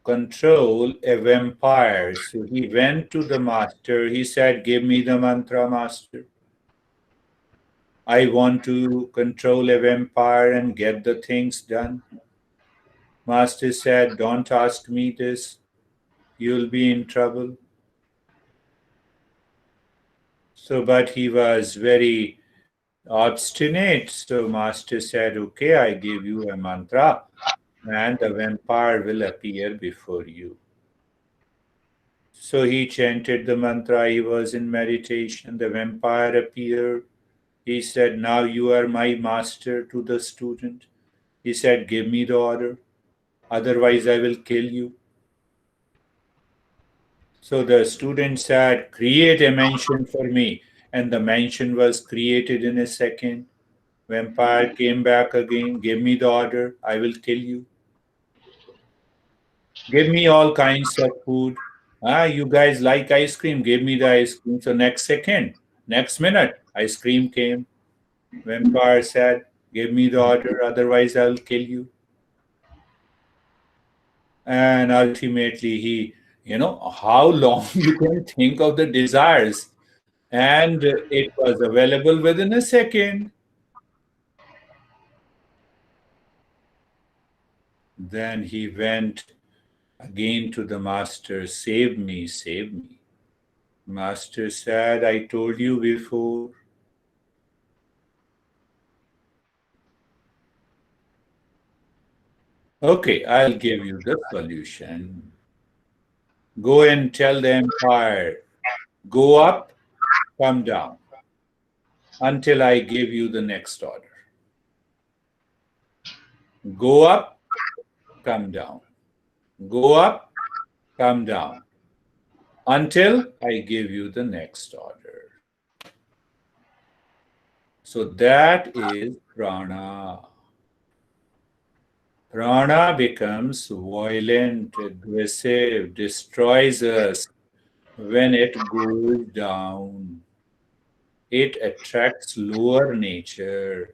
control a vampire. So he went to the master. He said, give me the mantra, master. I want to control a vampire and get the things done. Master said, don't ask me this. You'll be in trouble. So, but he was very obstinate. So master said, okay, I give you a mantra and the vampire will appear before you. So he chanted the mantra, he was in meditation, the vampire appeared. He said, now you are my master to the student. He said, give me the order, otherwise I will kill you. So the student said, create a mansion for me. And the mansion was created in a second. Vampire came back again, give me the order, I will kill you. Give me all kinds of food. You guys like ice cream, give me the ice cream. So next second, next minute, ice cream came. Vampire said, give me the order, otherwise I'll kill you. And ultimately how long you can think of the desires. And it was available within a second. Then he went again to the master, save me, save me. Master said, I told you before. Okay, I'll give you the solution. Go and tell the empire, go up, come down, until I give you the next order. Go up, come down. Go up, come down, until I give you the next order. So that is prana. Prana becomes violent, aggressive, destroys us when it goes down. It attracts lower nature.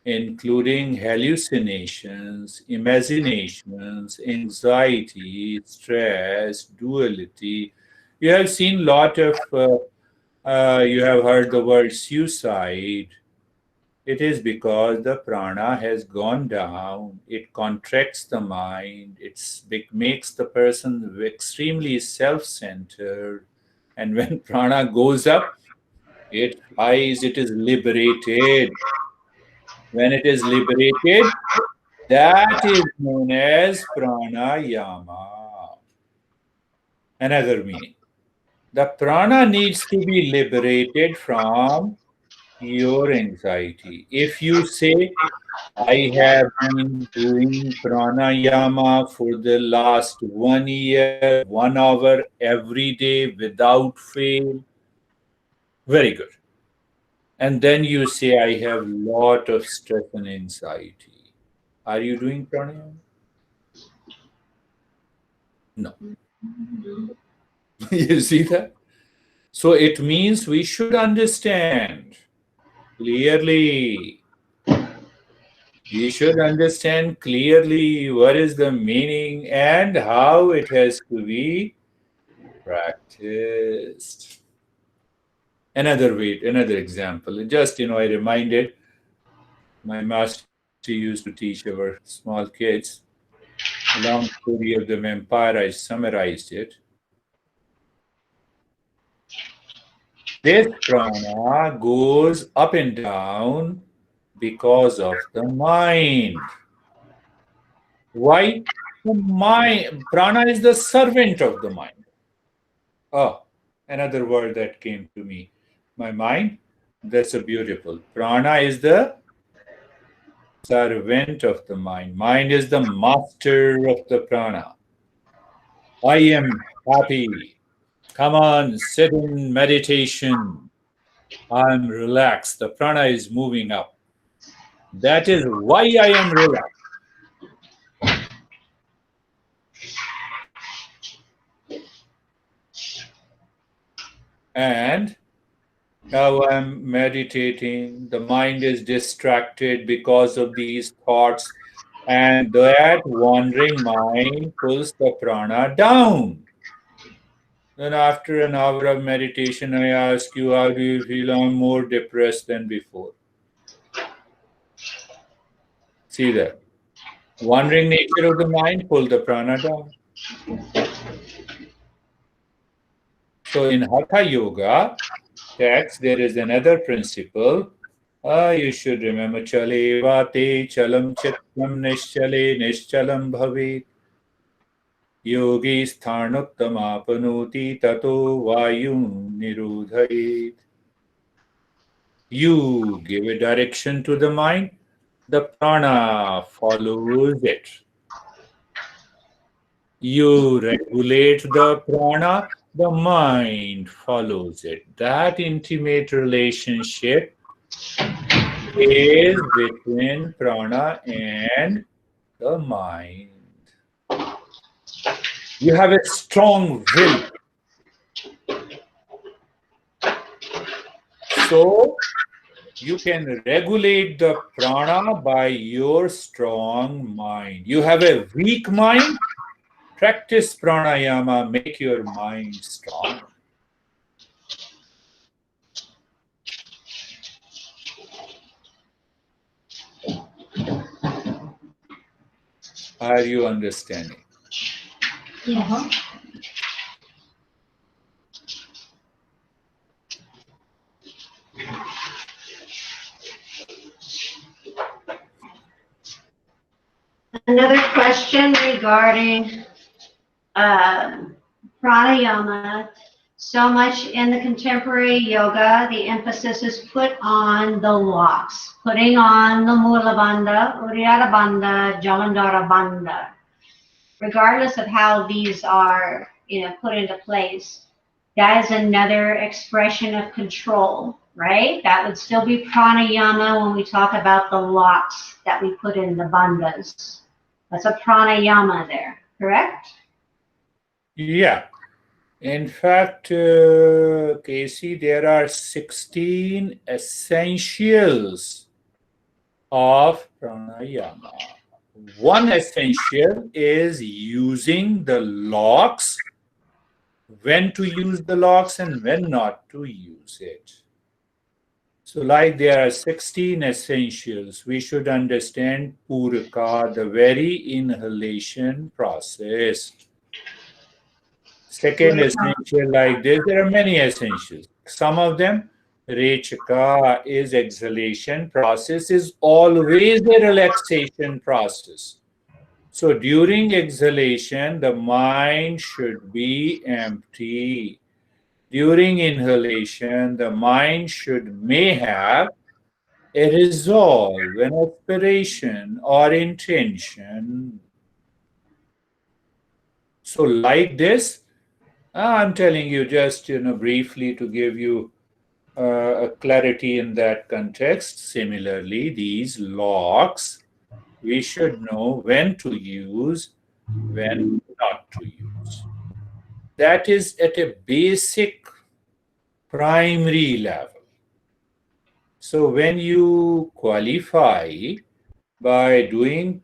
including hallucinations, imaginations, anxiety, stress, duality. You have seen lot of, you have heard the word suicide. It is because the prana has gone down. It contracts the mind. It makes the person extremely self-centered. And when prana goes up, it flies, it is liberated. When it is liberated, that is known as pranayama. Another meaning. The prana needs to be liberated from your anxiety. If you say, I have been doing pranayama for the last 1 year, 1 hour every day without fail, very good. And then you say, I have lot of stress and anxiety. Are you doing pranayama? No. You see that? So it means we should understand clearly. We should understand clearly what is the meaning and how it has to be practiced. Another way, another example. Just, I reminded my master used to teach our small kids a long story of the vampire. I summarized it. This prana goes up and down because of the mind. Why? The mind, prana is the servant of the mind. Oh, another word that came to me. My mind, that's a beautiful. Prana is the servant of the mind. Mind is the master of the prana. I am happy. Come on, sit in meditation. I'm relaxed. The prana is moving up. That is why I am relaxed. And now I'm meditating. The mind is distracted because of these thoughts, and that wandering mind pulls the prana down. Then, after an hour of meditation, I ask you, how do you feel? I'm more depressed than before. See that? Wandering nature of the mind pull the prana down. So, in Hatha Yoga text, there is another principle. You should remember chale vate chalam chittam nischale nischalam bhavet. Yogi sthanuttamapanoti tato vayum nirudhayet. You give a direction to the mind, the prana follows it. You regulate the prana, the mind follows it. That intimate relationship is between prana and the mind. You have a strong will. So you can regulate the prana by your strong mind. You have a weak mind, practice pranayama, make your mind strong. Are you understanding? Yes. Another question regarding pranayama. So much in the contemporary yoga, the emphasis is put on the locks, putting on the Mula Bandha, Uddiyana Bandha, Jalandhara Bandha. Regardless of how these are, put into place, that is another expression of control, right? That would still be pranayama when we talk about the locks that we put in the bandhas. That's a pranayama there, correct? Yeah. In fact, Casey, there are 16 essentials of pranayama. One essential is using the locks, when to use the locks and when not to use it. So, like there are 16 essentials, we should understand puraka, the very inhalation process. Second essential, like this, there are many essentials. Some of them, rechaka is exhalation process, is always a relaxation process. So during exhalation, the mind should be empty. During inhalation, the mind may have a resolve, an aspiration, or intention. So, like this, I'm telling you just briefly to give you a clarity in that context. Similarly, these locks we should know when to use, when not to use. That is at a basic primary level. So when you qualify by doing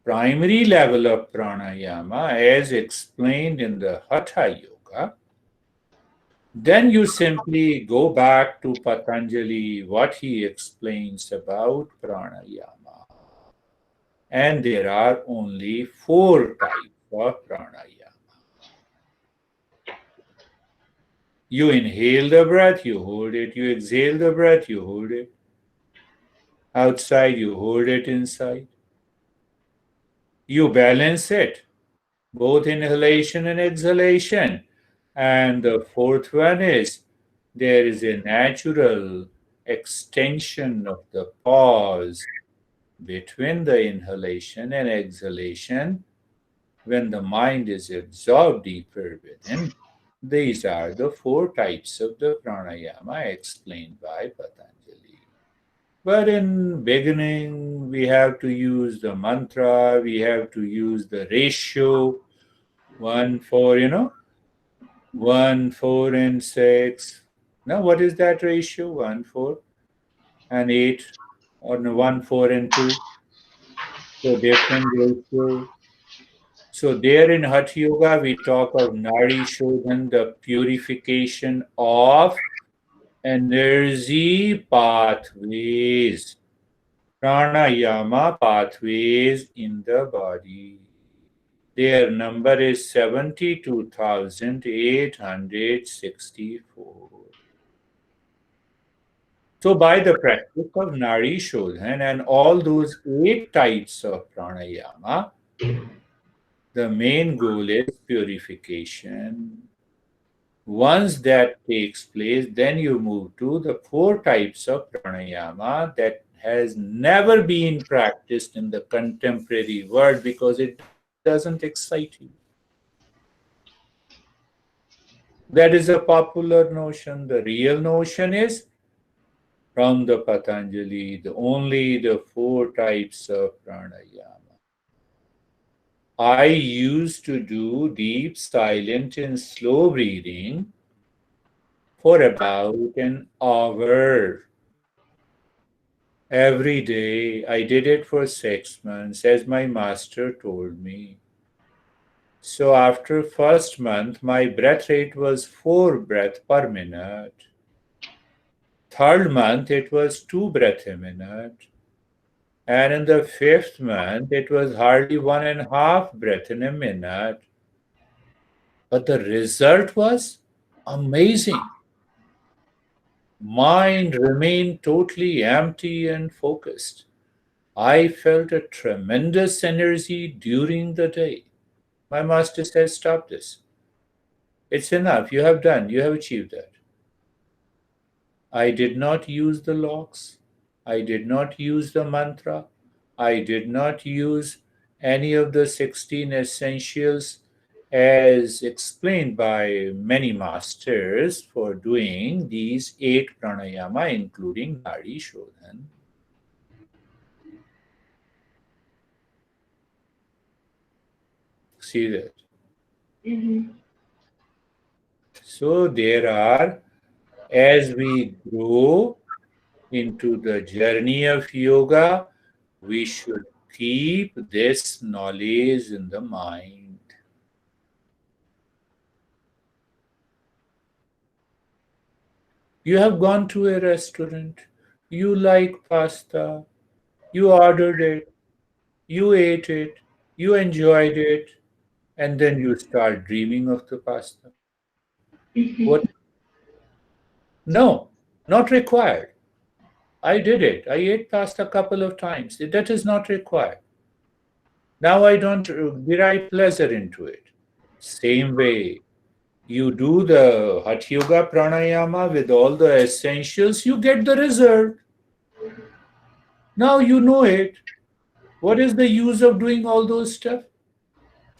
primary level of pranayama as explained in the Hatha Yoga, then you simply go back to Patanjali, what he explains about pranayama. And there are only 4 types of pranayama. You inhale the breath, you hold it. You exhale the breath, you hold it. Outside, you hold it inside. You balance it, both inhalation and exhalation. And the fourth one is there is a natural extension of the pause between the inhalation and exhalation when the mind is absorbed deeper within. These are the 4 types of the pranayama explained by Patanjali. But in beginning, we have to use the mantra, we have to use the ratio, 1, 4, 1, 4, and 6. Now, what is that ratio? 1, 4, and 8, or no, 1, 4, and 2. So, different ratio. So, there in Hatha Yoga, we talk of Nari Shodhan, the purification of energy pathways, pranayama pathways in the body. Their number is 72,864. So, by the practice of Nari Shodhan and all those 8 types of pranayama, the main goal is purification. Once that takes place, then you move to the 4 types of pranayama that has never been practiced in the contemporary world because it doesn't excite you. That is a popular notion. The real notion is from the Patanjali, only the 4 types of pranayama. I used to do deep, silent, and slow breathing for about an hour every day. I did it for 6 months, as my master told me. So after first month, my breath rate was 4 breaths per minute. Third month, it was 2 breaths a minute. And in the 5th month, it was hardly 1.5 breaths in a minute. But the result was amazing. Mind remained totally empty and focused. I felt a tremendous energy during the day. My master said, stop this. It's enough. You have done. You have achieved that. I did not use the locks. I did not use the mantra. I did not use any of the 16 essentials as explained by many masters for doing these 8 pranayama, including Nadi Shodhan. See that? Mm-hmm. So there are, as we grow, into the journey of yoga, we should keep this knowledge in the mind. You have gone to a restaurant, you like pasta, you ordered it, you ate it, you enjoyed it, and then you start dreaming of the pasta. What? No, not required. I did it. I ate pasta a couple of times. That is not required. Now I don't derive pleasure into it. Same way, you do the Hatha Yoga Pranayama with all the essentials, you get the result. Now you know it. What is the use of doing all those stuff?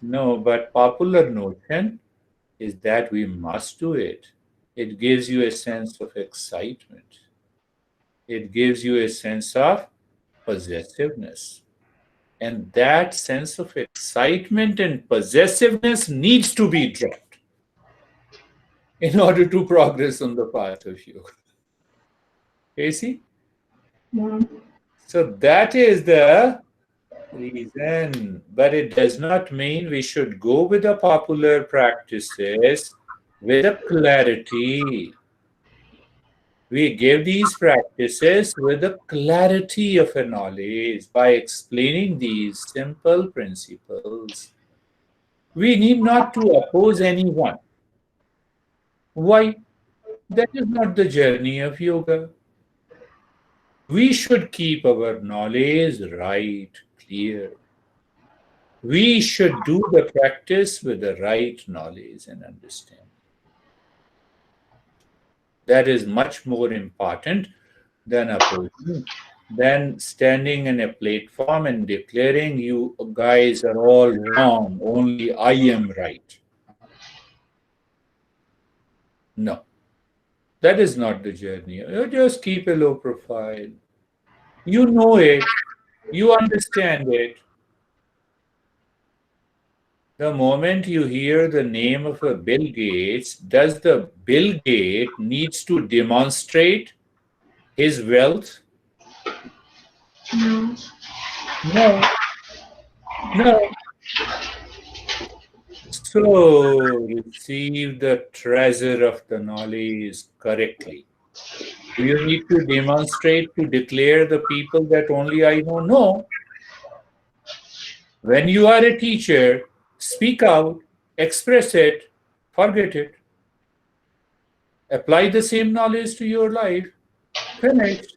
No, but popular notion is that we must do it. It gives you a sense of excitement. It gives you a sense of possessiveness. And that sense of excitement and possessiveness needs to be dropped in order to progress on the path of yoga. Casey? So that is the reason. But it does not mean we should go with the popular practices with a clarity. We give these practices with the clarity of a knowledge by explaining these simple principles. We need not to oppose anyone. Why? That is not the journey of yoga. We should keep our knowledge right, clear. We should do the practice with the right knowledge and understanding. That is much more important than opposing, than standing in a platform and declaring you guys are all wrong, only I am right. No, that is not the journey. You just keep a low profile. You know it, you understand it. The moment you hear the name of a Bill Gates, does the Bill Gates needs to demonstrate his wealth? No. No, no. So receive the treasure of the knowledge correctly. Do you need to demonstrate to declare the people that only I know? No. When you are a teacher, speak out, express it, forget it. Apply the same knowledge to your life. Finished.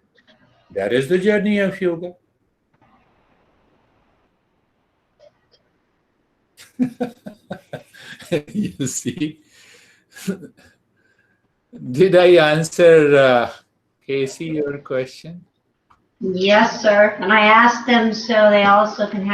That is the journey of yoga. You see, did I answer, Casey, your question? Yes, sir. And I asked them so they also can have